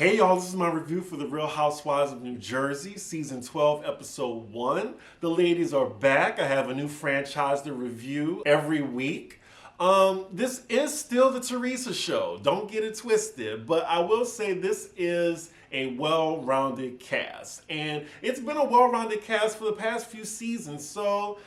Hey y'all, this is my review for The Real Housewives of New Jersey, Season 12, Episode 1. The ladies are back. I have a new franchise to review every week. This is still the Theresa show. Don't get it twisted, but I will say this is a well-rounded cast. And it's been a well-rounded cast for the past few seasons, so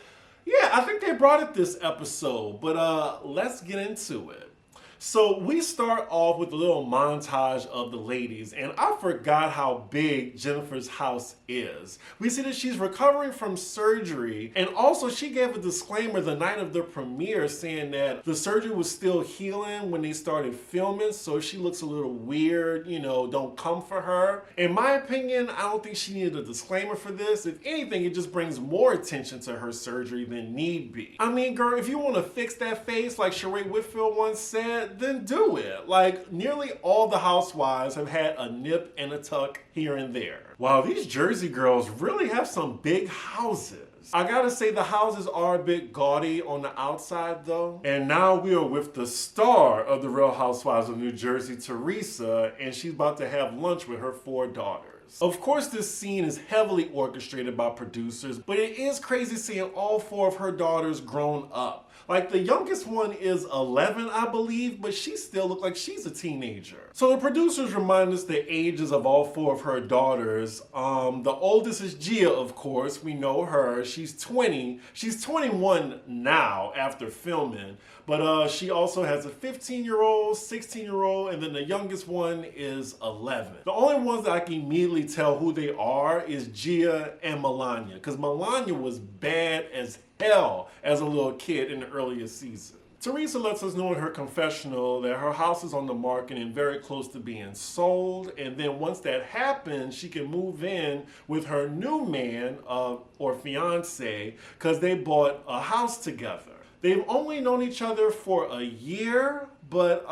yeah, I think they brought it this episode, but let's get into it. So we start off with a little montage of the ladies, and I forgot how big Jennifer's house is. We see that she's recovering from surgery, and also she gave a disclaimer the night of the premiere saying that the surgery was still healing when they started filming, so she looks a little weird, you know, don't come for her. In my opinion, I don't think she needed a disclaimer for this. If anything, it just brings more attention to her surgery than need be. I mean, girl, if you want to fix that face like Sheree Whitfield once said, then do it. Like, nearly all the housewives have had a nip and a tuck here and there. Wow, these Jersey girls really have some big houses. I gotta say the houses are a bit gaudy on the outside though. And now we are with the star of The Real Housewives of New Jersey, Teresa, and she's about to have lunch with her 4 daughters. Of course, this scene is heavily orchestrated by producers, but it is crazy seeing all 4 of her daughters grown up. Like, the youngest one is 11, I believe, but she still looks like she's a teenager. So the producers remind us the ages of all 4 of her daughters. The oldest is Gia, of course. We know her. She's 20. She's 21 now after filming, but she also has a 15-year-old, 16-year-old, and then the youngest one is 11. The only ones that I can immediately tell who they are is Gia and Melania, because Melania was bad as hell as a little kid in the earlier season. Teresa lets us know in her confessional that her house is on the market and very close to being sold, and then once that happens, she can move in with her new man or fiance because they bought a house together. They've only known each other for a year, but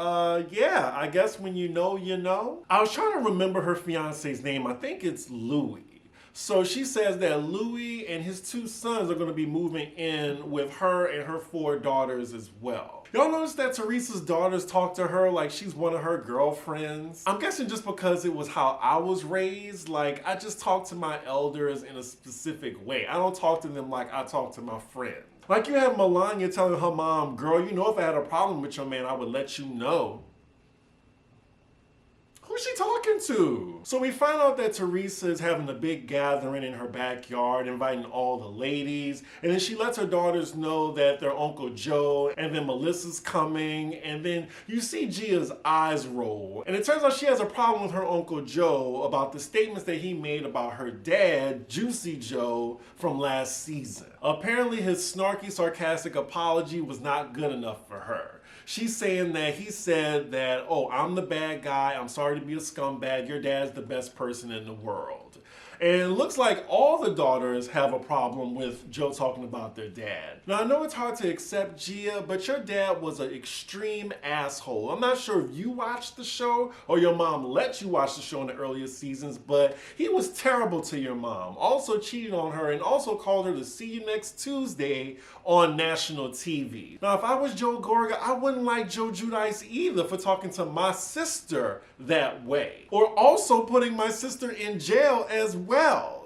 yeah, I guess when you know, you know. I was trying to remember her fiance's name. I think it's Louis. So she says that Louis and his 2 sons are going to be moving in with her and her 4 daughters as well. Y'all notice that Teresa's daughters talk to her like she's one of her girlfriends? I'm guessing just because it was how I was raised. Like, I just talk to my elders in a specific way. I don't talk to them like I talk to my friends. Like, you have Melania telling her mom, girl, you know, if I had a problem with your man, I would let you know. Who's she talking to? So we find out that Teresa is having a big gathering in her backyard, inviting all the ladies, and then she lets her daughters know that their Uncle Joe and then Melissa's coming, and then you see Gia's eyes roll, and it turns out she has a problem with her Uncle Joe about the statements that he made about her dad, Juicy Joe, from last season. Apparently his snarky, sarcastic apology was not good enough for her. She's saying that he said that, oh, I'm the bad guy, I'm sorry to be a scumbag, your dad's the best person in the world. And it looks like all the daughters have a problem with Joe talking about their dad. Now, I know it's hard to accept, Gia, but your dad was an extreme asshole. I'm not sure if you watched the show or your mom let you watch the show in the earlier seasons, but he was terrible to your mom. Also cheated on her and also called her to see you next Tuesday on national TV. Now, if I was Joe Gorga, I wouldn't like Joe Giudice either for talking to my sister that way. Or also putting my sister in jail as well.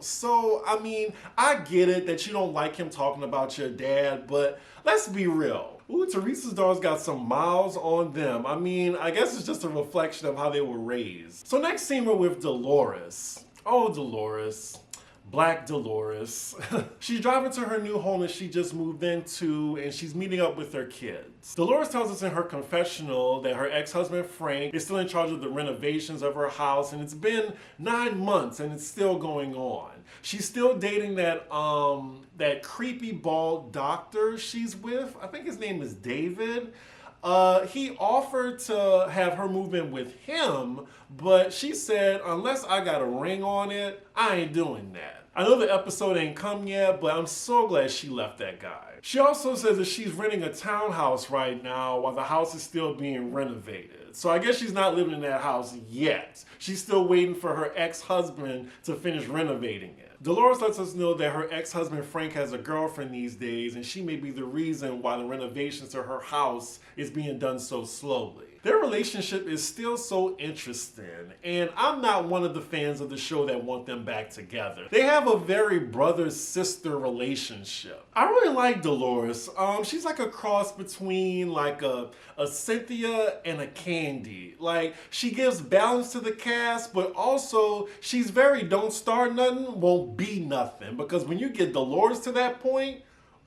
So, I mean, I get it that you don't like him talking about your dad, but let's be real. Ooh, Teresa's daughters got some miles on them. I mean, I guess it's just a reflection of how they were raised. So next scene we're with Dolores. Oh, Dolores. Black Dolores. She's driving to her new home that she just moved into, and she's meeting up with her kids. Dolores tells us in her confessional that her ex-husband Frank is still in charge of the renovations of her house, and it's been 9 months and it's still going on. She's still dating that creepy bald doctor she's with. I think his name is David. He offered to have her move in with him, but she said, unless I got a ring on it, I ain't doing that. I know the episode ain't come yet, but I'm so glad she left that guy. She also says that she's renting a townhouse right now while the house is still being renovated. So I guess she's not living in that house yet. She's still waiting for her ex-husband to finish renovating it. Dolores lets us know that her ex-husband Frank has a girlfriend these days, and she may be the reason why the renovations to her house is being done so slowly. Their relationship is still so interesting, and I'm not one of the fans of the show that want them back together. They have a very brother-sister relationship. I really like Dolores. She's like a cross between like a Cynthia and a Candy. Like, she gives balance to the cast, but also she's very don't start nothing, won't be nothing. Because when you get Dolores to that point,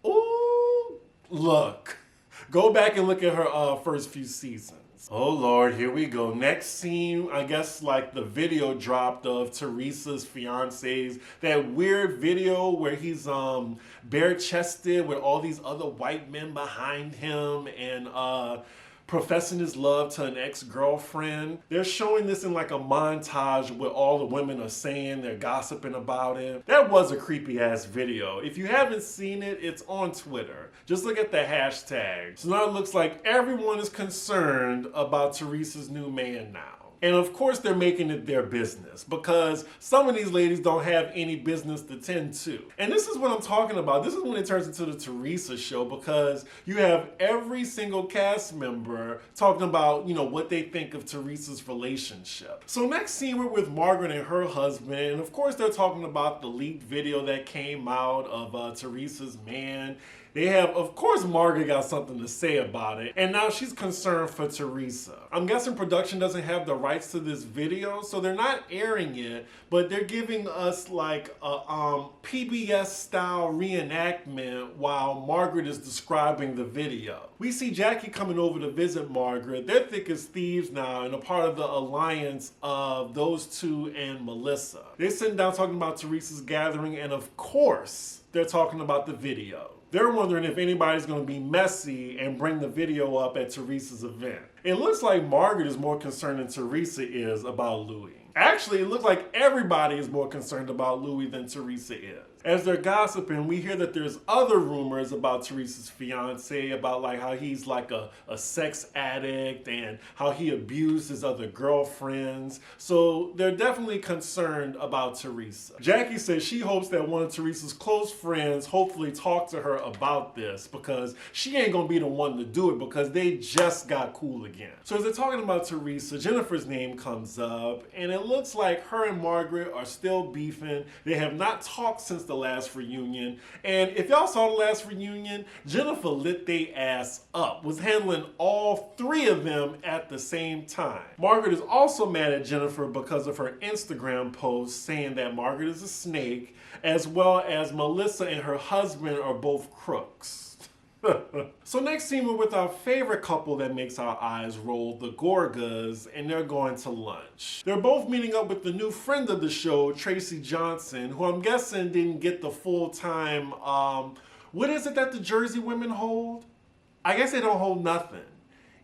ooh, look. Go back and look at her first few seasons. Oh Lord, here we go. Next scene, I guess like the video dropped of Teresa's fiancés. That weird video where he's bare-chested with all these other white men behind him and professing his love to an ex-girlfriend. They're showing this in like a montage where all the women are saying, they're gossiping about it. That was a creepy ass video. If you haven't seen it, it's on Twitter. Just look at the hashtag. So now it looks like everyone is concerned about Teresa's new man now. And of course they're making it their business because some of these ladies don't have any business to tend to. And this is what I'm talking about. This is when it turns into the Teresa show because you have every single cast member talking about, you know, what they think of Teresa's relationship. So next scene we're with Margaret and her husband. And of course they're talking about the leaked video that came out of Teresa's man. They have, of course, Margaret got something to say about it, and now she's concerned for Teresa. I'm guessing production doesn't have the rights to this video, so they're not airing it, but they're giving us like a PBS-style reenactment while Margaret is describing the video. We see Jackie coming over to visit Margaret. They're thick as thieves now and a part of the alliance of those two and Melissa. They're sitting down talking about Teresa's gathering, and of course, they're talking about the video. They're wondering if anybody's going to be messy and bring the video up at Teresa's event. It looks like Margaret is more concerned than Teresa is about Louis. Actually, it looks like everybody is more concerned about Louis than Teresa is. As they're gossiping, we hear that there's other rumors about Teresa's fiance, about like how he's like a sex addict and how he abused his other girlfriends. So they're definitely concerned about Teresa. Jackie says she hopes that one of Teresa's close friends hopefully talk to her about this because she ain't gonna be the one to do it because they just got cool again. So as they're talking about Teresa, Jennifer's name comes up and it looks like her and Margaret are still beefing. They have not talked since the last reunion. And if y'all saw the last reunion, Jennifer lit they ass up, was handling all three of them at the same time. Margaret is also mad at Jennifer because of her Instagram post saying that Margaret is a snake, as well as Melissa and her husband are both crooks. So next scene we're with our favorite couple that makes our eyes roll, the Gorgas, and they're going to lunch. They're both meeting up with the new friend of the show, Tracy Johnson, who I'm guessing didn't get the full-time, what is it that the Jersey women hold? I guess they don't hold nothing.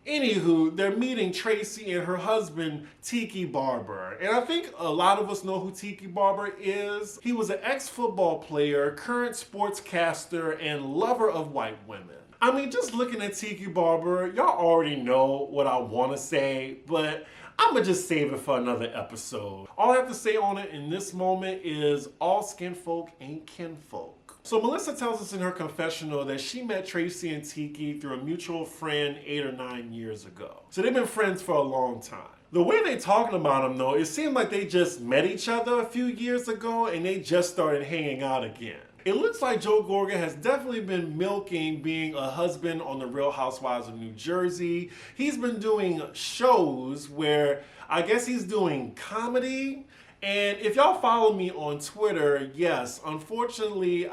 Anywho, they're meeting Tracy and her husband, Tiki Barber. And I think a lot of us know who Tiki Barber is. He was an ex-football player, current sportscaster, and lover of white women. I mean, just looking at Tiki Barber, y'all already know what I want to say, but I'm gonna just save it for another episode. All I have to say on it in this moment is all skin folk ain't kinfolk. So Melissa tells us in her confessional that she met Tracy and Tiki through a mutual friend 8 or 9 years ago. So they've been friends for a long time. The way they talking about them though, it seemed like they just met each other a few years ago and they just started hanging out again. It looks like Joe Gorga has definitely been milking being a husband on the Real Housewives of New Jersey. He's been doing shows where I guess he's doing comedy. And if y'all follow me on Twitter, yes, unfortunately,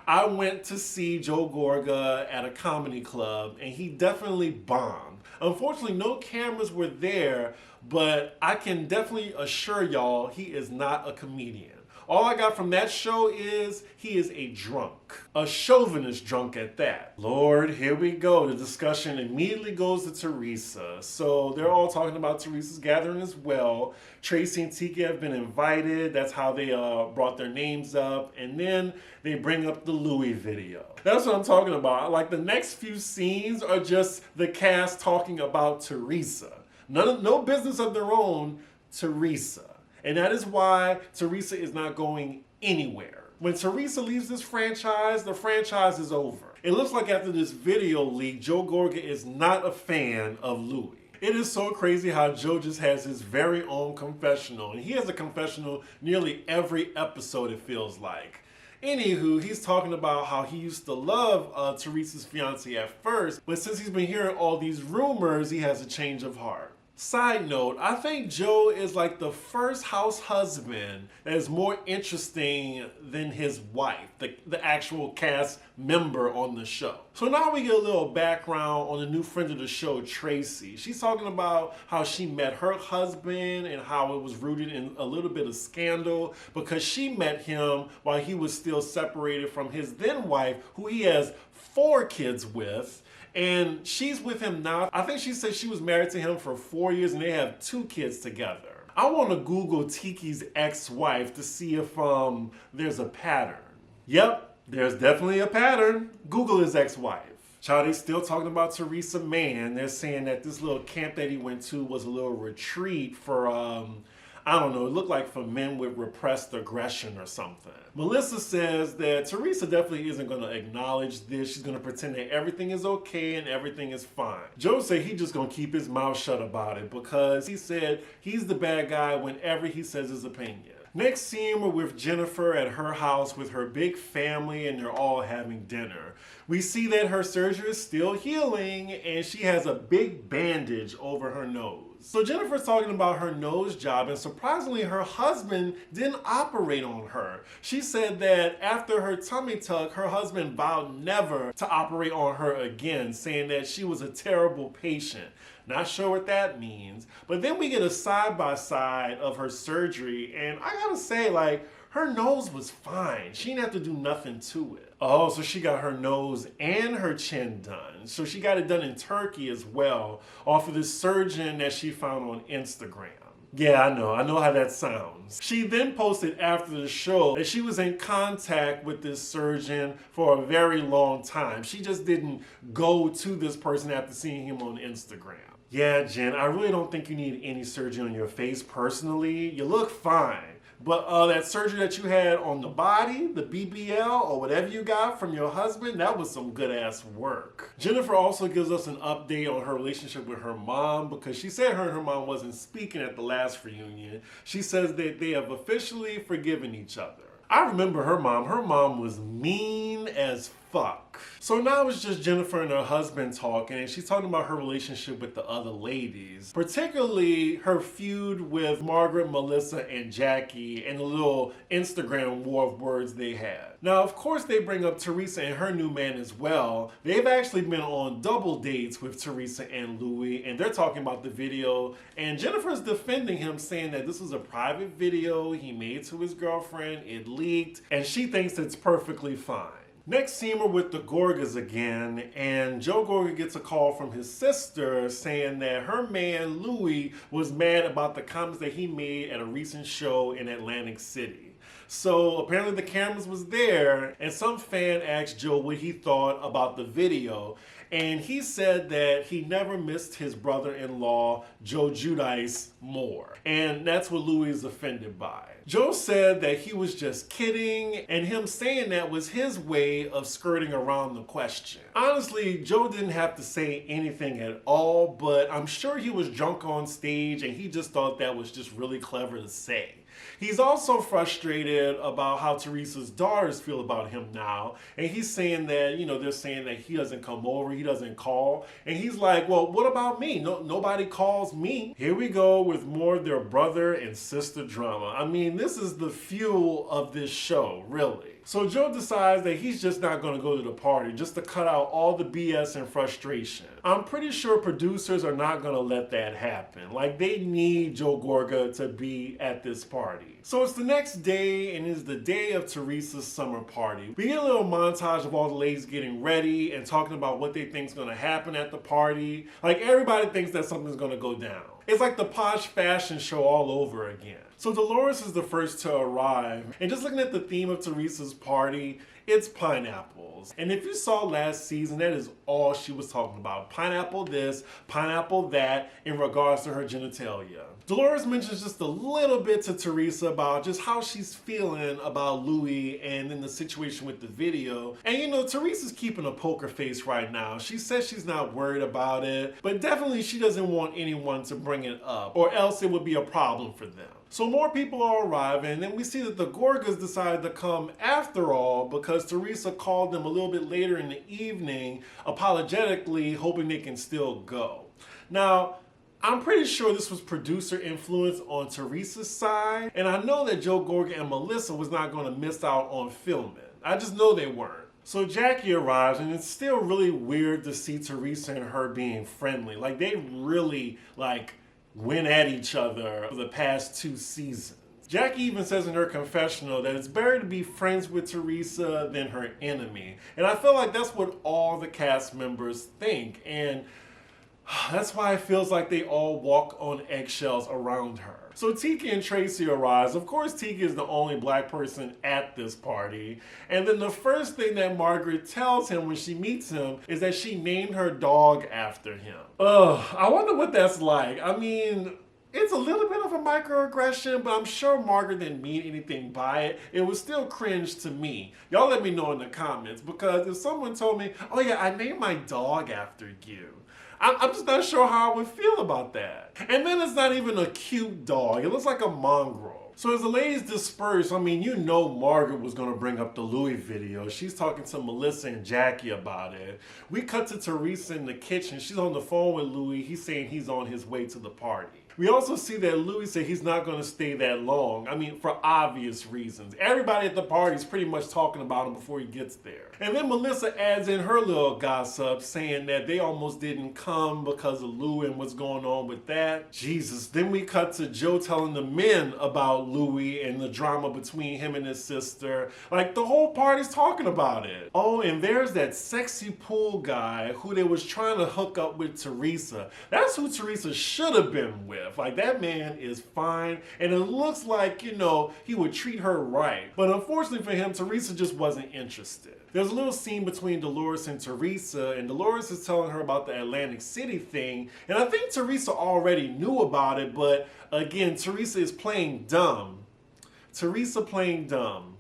I went to see Joe Gorga at a comedy club and he definitely bombed. Unfortunately, no cameras were there, but I can definitely assure y'all he is not a comedian. All I got from that show is he is a drunk. A chauvinist drunk at that. Lord, here we go. The discussion immediately goes to Teresa. So they're all talking about Teresa's gathering as well. Tracy and Tiki have been invited. That's how they brought their names up. And then they bring up the Louis video. That's what I'm talking about. Like the next few scenes are just the cast talking about Teresa. No business of their own, Teresa. And that is why Teresa is not going anywhere. When Teresa leaves this franchise, the franchise is over. It looks like after this video leak, Joe Gorga is not a fan of Louis. It is so crazy how Joe just has his very own confessional, and he has a confessional nearly every episode, it feels like. Anywho, he's talking about how he used to love Teresa's fiance at first, but since he's been hearing all these rumors, he has a change of heart. Side note, I think Joe is like the first house husband that is more interesting than his wife, the actual cast member on the show. So now we get a little background on the new friend of the show, Tracy. She's talking about how she met her husband and how it was rooted in a little bit of scandal because she met him while he was still separated from his then wife, who he has 4 kids with. And she's with him now. I think she said she was married to him for 4 years and they have 2 kids together. I want to Google Tiki's ex-wife to see if there's a pattern. Yep, there's definitely a pattern. Google his ex-wife. Child, they still talking about Teresa Mann. They're saying that this little camp that he went to was a little retreat for, I don't know, it looked like for men with repressed aggression or something. Melissa says that Teresa definitely isn't going to acknowledge this. She's going to pretend that everything is okay and everything is fine. Joe said he's just going to keep his mouth shut about it because he said he's the bad guy whenever he says his opinion. Next scene, we're with Jennifer at her house with her big family and they're all having dinner. We see that her surgery is still healing and she has a big bandage over her nose. So Jennifer's talking about her nose job and surprisingly her husband didn't operate on her. She said that after her tummy tuck, her husband vowed never to operate on her again, saying that she was a terrible patient. Not sure what that means. But then we get a side-by-side of her surgery and I gotta say, like, her nose was fine. She didn't have to do nothing to it. Oh, so she got her nose and her chin done. So she got it done in Turkey as well, off of this surgeon that she found on Instagram. Yeah, I know how that sounds. She then posted after the show that she was in contact with this surgeon for a very long time. She just didn't go to this person after seeing him on Instagram. Yeah, Jen, I really don't think you need any surgery on your face personally. You look fine. But that surgery that you had on the body, the BBL, or whatever you got from your husband, that was some good ass work. Jennifer also gives us an update on her relationship with her mom because she said her and her mom wasn't speaking at the last reunion. She says that they have officially forgiven each other. I remember her mom. Her mom was mean as fuck. So now it's just Jennifer and her husband talking, and she's talking about her relationship with the other ladies, particularly her feud with Margaret, Melissa, and Jackie, and the little Instagram war of words they had. Now, of course, they bring up Teresa and her new man as well. They've actually been on double dates with Teresa and Louis, and they're talking about the video, and Jennifer's defending him, saying that this was a private video he made to his girlfriend, it leaked, and she thinks it's perfectly fine. Next scene, we're with the Gorgas again, and Joe Gorga gets a call from his sister saying that her man, Louis, was mad about the comments that he made at a recent show in Atlantic City. So apparently the cameras was there, and some fan asked Joe what he thought about the video, and he said that he never missed his brother-in-law, Joe Giudice, more. And that's what Louis is offended by. Joe said that he was just kidding, and him saying that was his way of skirting around the question. Honestly, Joe didn't have to say anything at all, but I'm sure he was drunk on stage and he just thought that was just really clever to say. He's also frustrated about how Teresa's daughters feel about him now. And he's saying that, they're saying that he doesn't come over, he doesn't call. And he's like, well, what about me? Nobody calls me. Here we go with more of their brother and sister drama. I mean, this is the fuel of this show, really. So Joe decides that he's just not going to go to the party just to cut out all the BS and frustration. I'm pretty sure producers are not going to let that happen. Like, they need Joe Gorga to be at this party. So it's the next day and it's the day of Teresa's summer party. We get a little montage of all the ladies getting ready and talking about what they think is going to happen at the party. Like, everybody thinks that something's going to go down. It's like the posh fashion show all over again. So Dolores is the first to arrive, and just looking at the theme of Teresa's party, it's pineapples. And if you saw last season, that is all she was talking about. Pineapple this, pineapple that, in regards to her genitalia. Dolores mentions just a little bit to Theresa about just how she's feeling about Louis and then the situation with the video. And you know, Theresa's keeping a poker face right now. She says she's not worried about it, but definitely she doesn't want anyone to bring it up, or else it would be a problem for them. So more people are arriving, and then we see that the Gorgas decided to come after all because Theresa called them a little bit later in the evening, apologetically hoping they can still go. Now, I'm pretty sure this was producer influence on Teresa's side, and I know that Joe Gorga and Melissa was not going to miss out on filming. I just know they weren't. So Jackie arrives, and it's still really weird to see Theresa and her being friendly. Like, they really, went at each other for the past 2 seasons. Jackie even says in her confessional that it's better to be friends with Theresa than her enemy. And I feel like that's what all the cast members think. And that's why it feels like they all walk on eggshells around her. So Tika and Tracy arrives. Of course, Tika is the only black person at this party. And then the first thing that Margaret tells him when she meets him is that she named her dog after him. I wonder what that's like. I mean, it's a little bit of a microaggression, but I'm sure Margaret didn't mean anything by it. It was still cringe to me. Y'all let me know in the comments, because if someone told me, oh yeah, I named my dog after you, I'm just not sure how I would feel about that. And then it's not even a cute dog. It looks like a mongrel. So as the ladies disperse, I mean, you know Margaret was going to bring up the Louis video. She's talking to Melissa and Jackie about it. We cut to Theresa in the kitchen. She's on the phone with Louis. He's saying he's on his way to the party. We also see that Louis said he's not going to stay that long. I mean, for obvious reasons. Everybody at the party is pretty much talking about him before he gets there. And then Melissa adds in her little gossip, saying that they almost didn't come because of Louis and what's going on with that. Jesus. Then we cut to Joe telling the men about Louis and the drama between him and his sister. Like, the whole party's talking about it. Oh, and there's that sexy pool guy who they was trying to hook up with Theresa. That's who Theresa should have been with. Like, that man is fine, and it looks like, you know, he would treat her right. But unfortunately for him, Theresa just wasn't interested. There's a little scene between Dolores and Theresa, and Dolores is telling her about the Atlantic City thing, and I think Theresa already knew about it, but again, Theresa is playing dumb. Theresa playing dumb.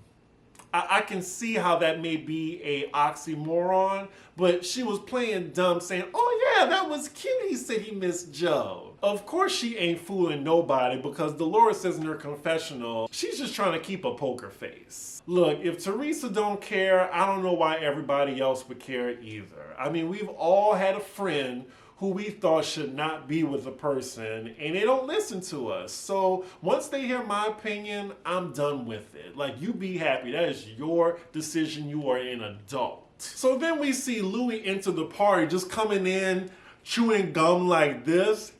I can see how that may be a oxymoron, but she was playing dumb saying, oh yeah, that was cute, he said he missed Joe. Of course she ain't fooling nobody, because Dolores says in her confessional, she's just trying to keep a poker face. Look, if Theresa don't care, I don't know why everybody else would care either. I mean, we've all had a friend who we thought should not be with a person, and they don't listen to us. So once they hear my opinion, I'm done with it. Like, you be happy. That is your decision. You are an adult. So then we see Louis enter the party, just coming in, chewing gum like this.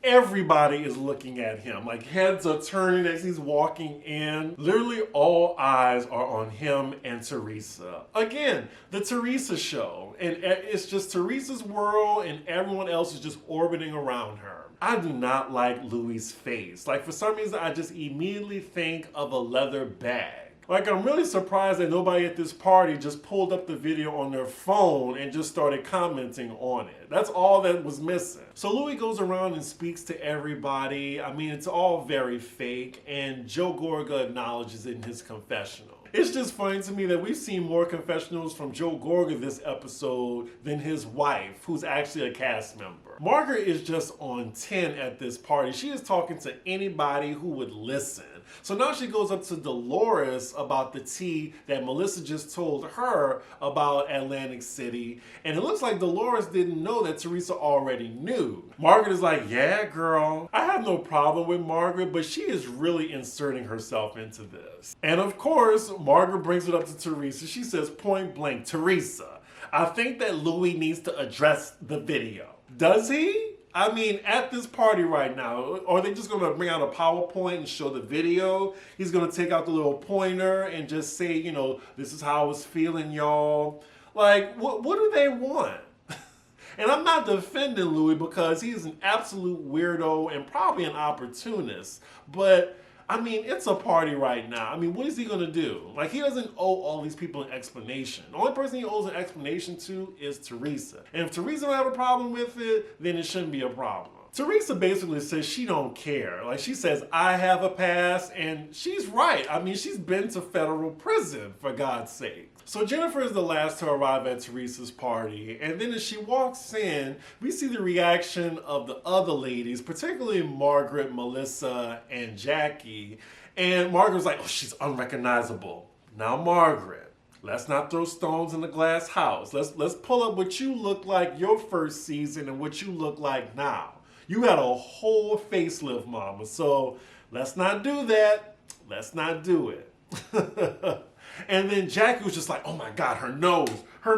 Everybody is looking at him. Like, heads are turning as he's walking in. Literally all eyes are on him and Theresa. Again, the Theresa show. And it's just Theresa's world, and everyone else is just orbiting around her. I do not like Louis' face. Like, for some reason, I just immediately think of a leather bag. Like, I'm really surprised that nobody at this party just pulled up the video on their phone and just started commenting on it. That's all that was missing. So Louis goes around and speaks to everybody. I mean, it's all very fake, and Joe Gorga acknowledges it in his confessional. It's just funny to me that we've seen more confessionals from Joe Gorga this episode than his wife, who's actually a cast member. Margaret is just on 10 at this party. She is talking to anybody who would listen. So now she goes up to Dolores about the tea that Melissa just told her about Atlantic City. And it looks like Dolores didn't know that Theresa already knew. Margaret is like, yeah, girl. I have no problem with Margaret, but she is really inserting herself into this. And of course, Margaret brings it up to Theresa. She says point blank, Theresa, I think that Louis needs to address the video. Does he? I mean, at this party right now, are they just going to bring out a PowerPoint and show the video? He's going to take out the little pointer and just say, you know, this is how I was feeling, y'all. Like, what do they want? And I'm not defending Louis because he's an absolute weirdo and probably an opportunist. But I mean, it's a party right now. I mean, what is he going to do? Like, he doesn't owe all these people an explanation. The only person he owes an explanation to is Theresa. And if Theresa don't have a problem with it, then it shouldn't be a problem. Teresa basically says she don't care. Like, she says, I have a past, and she's right. I mean, she's been to federal prison, for God's sake. So Jennifer is the last to arrive at Teresa's party, and then as she walks in, we see the reaction of the other ladies, particularly Margaret, Melissa, and Jackie. And Margaret's like, oh, she's unrecognizable. Now, Margaret, let's not throw stones in the glass house. Let's pull up what you look like your first season and what you look like now. You had a whole facelift, mama. So let's not do that. Let's not do it. And then Jackie was just like, oh my God, her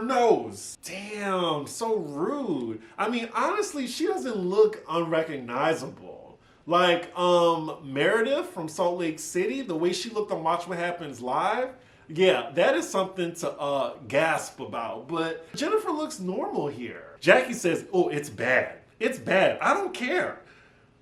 nose. Damn, so rude. I mean, honestly, she doesn't look unrecognizable. Like Meredith from Salt Lake City, the way she looked on Watch What Happens Live, yeah, that is something to gasp about. But Jennifer looks normal here. Jackie says, oh, it's bad. It's bad. I don't care.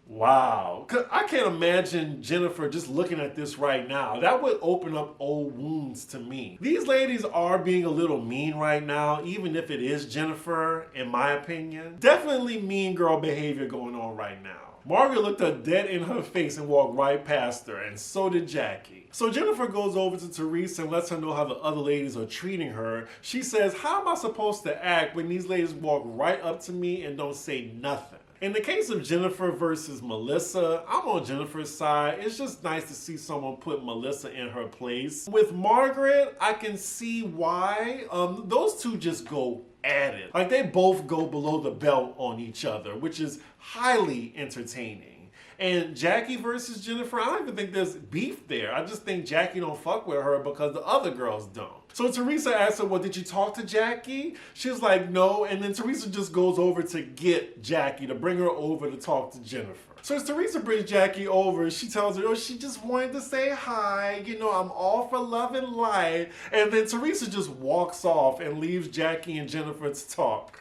Wow. I can't imagine Jennifer just looking at this right now. That would open up old wounds to me. These ladies are being a little mean right now, even if it is Jennifer, in my opinion. Definitely mean girl behavior going on right now. Margaret looked her dead in her face and walked right past her, and so did Jackie. So Jennifer goes over to Theresa and lets her know how the other ladies are treating her. She says, how am I supposed to act when these ladies walk right up to me and don't say nothing? In the case of Jennifer versus Melissa, I'm on Jennifer's side. It's just nice to see someone put Melissa in her place. With Margaret, I can see why. Those two just go at it. Like, they both go below the belt on each other, which is highly entertaining. And Jackie versus Jennifer, I don't even think there's beef there. I just think Jackie don't fuck with her because the other girls don't. So Theresa asked her, well, did you talk to Jackie? She was like, no. And then Theresa just goes over to get Jackie, to bring her over to talk to Jennifer. So as Theresa brings Jackie over, she tells her, oh, she just wanted to say hi. You know, I'm all for love and light. And then Theresa just walks off and leaves Jackie and Jennifer to talk.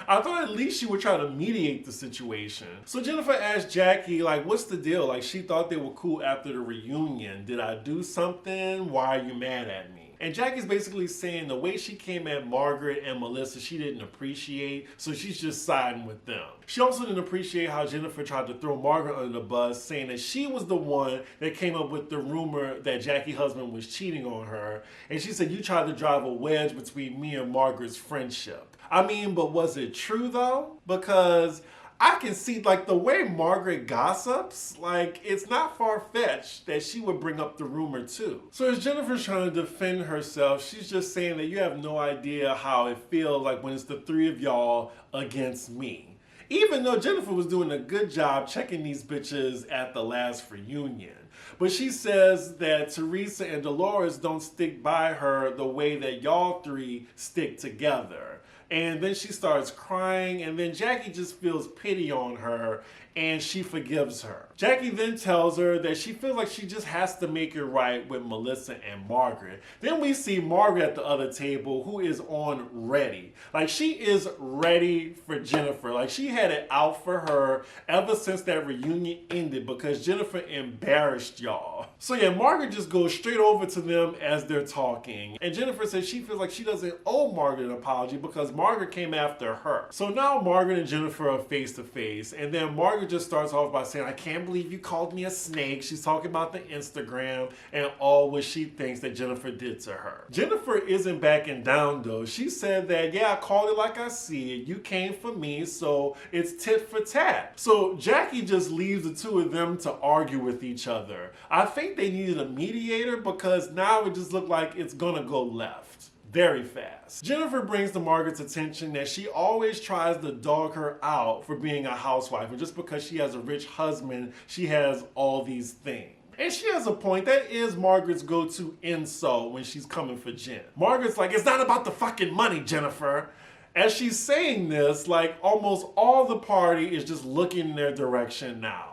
I thought at least she would try to mediate the situation. So Jennifer asked Jackie, like, what's the deal? Like, she thought they were cool after the reunion. Did I do something? Why are you mad at me? And Jackie's basically saying the way she came at Margaret and Melissa, she didn't appreciate, so she's just siding with them. She also didn't appreciate how Jennifer tried to throw Margaret under the bus, saying that she was the one that came up with the rumor that Jackie's husband was cheating on her. And she said, you tried to drive a wedge between me and Margaret's friendship. I mean, but was it true though? Because I can see, like, the way Margaret gossips, like, it's not far-fetched that she would bring up the rumor too. So as Jennifer's trying to defend herself, she's just saying that you have no idea how it feels like when it's the three of y'all against me. Even though Jennifer was doing a good job checking these bitches at the last reunion. But she says that Theresa and Dolores don't stick by her the way that y'all three stick together. And then she starts crying, and then Jackie just feels pity on her, and she forgives her. Jackie then tells her that she feels like she just has to make it right with Melissa and Margaret. Then we see Margaret at the other table, who is on ready. Like, she is ready for Jennifer. Like, she had it out for her ever since that reunion ended because Jennifer embarrassed y'all. So yeah, Margaret just goes straight over to them as they're talking. And Jennifer says she feels like she doesn't owe Margaret an apology because Margaret came after her. So now Margaret and Jennifer are face to face, and then Margaret just starts off by saying, I can't believe you called me a snake. She's talking about the Instagram and all what she thinks that Jennifer did to her. Jennifer isn't backing down though. She said that, yeah, I called it like I see it. You came for me, so it's tit for tat. So Jackie just leaves the two of them to argue with each other. I think they needed a mediator because now it just looked like it's gonna go left very fast. Jennifer brings to Margaret's attention that she always tries to dog her out for being a housewife, and just because she has a rich husband, she has all these things. And she has a point. That is Margaret's go-to insult when she's coming for Jen. Margaret's like, it's not about the fucking money, Jennifer. As she's saying this, like, almost all the party is just looking in their direction now.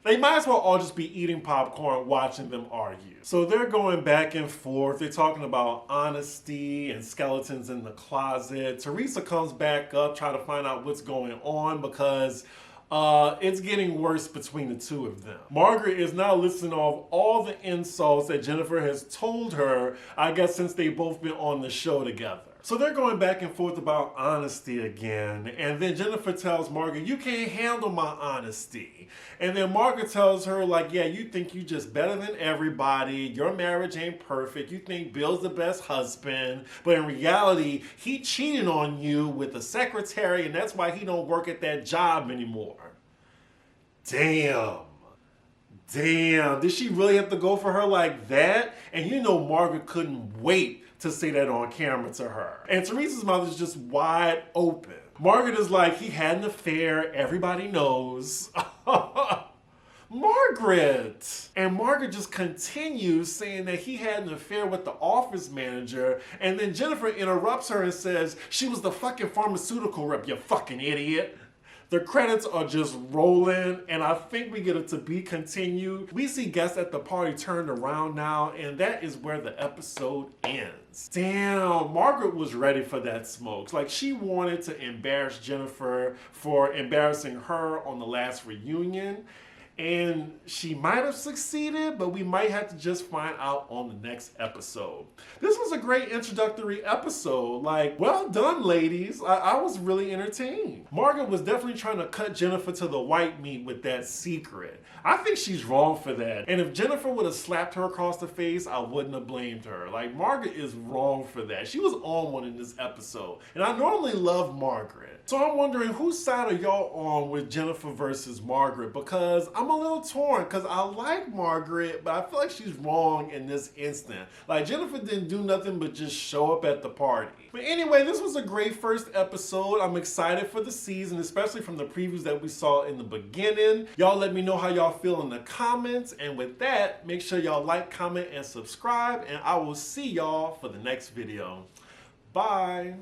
They might as well all just be eating popcorn watching them argue. So they're going back and forth. They're talking about honesty and skeletons in the closet. Theresa comes back up trying to find out what's going on because it's getting worse between the two of them. Margaret is now listing off all the insults that Jennifer has told her, I guess, since they've both been on the show together. So they're going back and forth about honesty again. And then Jennifer tells Margaret, you can't handle my honesty. And then Margaret tells her, like, yeah, you think you just better than everybody. Your marriage ain't perfect. You think Bill's the best husband. But in reality, he cheated on you with a secretary, and that's why he don't work at that job anymore. Damn. Damn. Did she really have to go for her like that? And you know Margaret couldn't wait to say that on camera to her. And Teresa's mouth is just wide open. Margaret is like, he had an affair, everybody knows. Margaret! And Margaret just continues saying that he had an affair with the office manager, and then Jennifer interrupts her and says, she was the fucking pharmaceutical rep, you fucking idiot. The credits are just rolling, and I think we get a to be continued. We see guests at the party turned around now, and that is where the episode ends. Damn, Margaret was ready for that smoke. Like, she wanted to embarrass Jennifer for embarrassing her on the last reunion. And she might have succeeded, but we might have to just find out on the next episode. This was a great introductory episode. Like, well done, ladies. I was really entertained. Margaret was definitely trying to cut Jennifer to the white meat with that secret. I think she's wrong for that. And if Jennifer would have slapped her across the face, I wouldn't have blamed her. Like, Margaret is wrong for that. She was on one in this episode. And I normally love Margaret. So I'm wondering, whose side are y'all on with Jennifer versus Margaret? Because I'm a little torn, because I like Margaret, but I feel like she's wrong in this instant. Like, Jennifer didn't do nothing but just show up at the party. But anyway, this was a great first episode. I'm excited for the season, especially from the previews that we saw in the beginning. Y'all let me know how y'all feel in the comments. And with that, make sure y'all like, comment, and subscribe. And I will see y'all for the next video. Bye.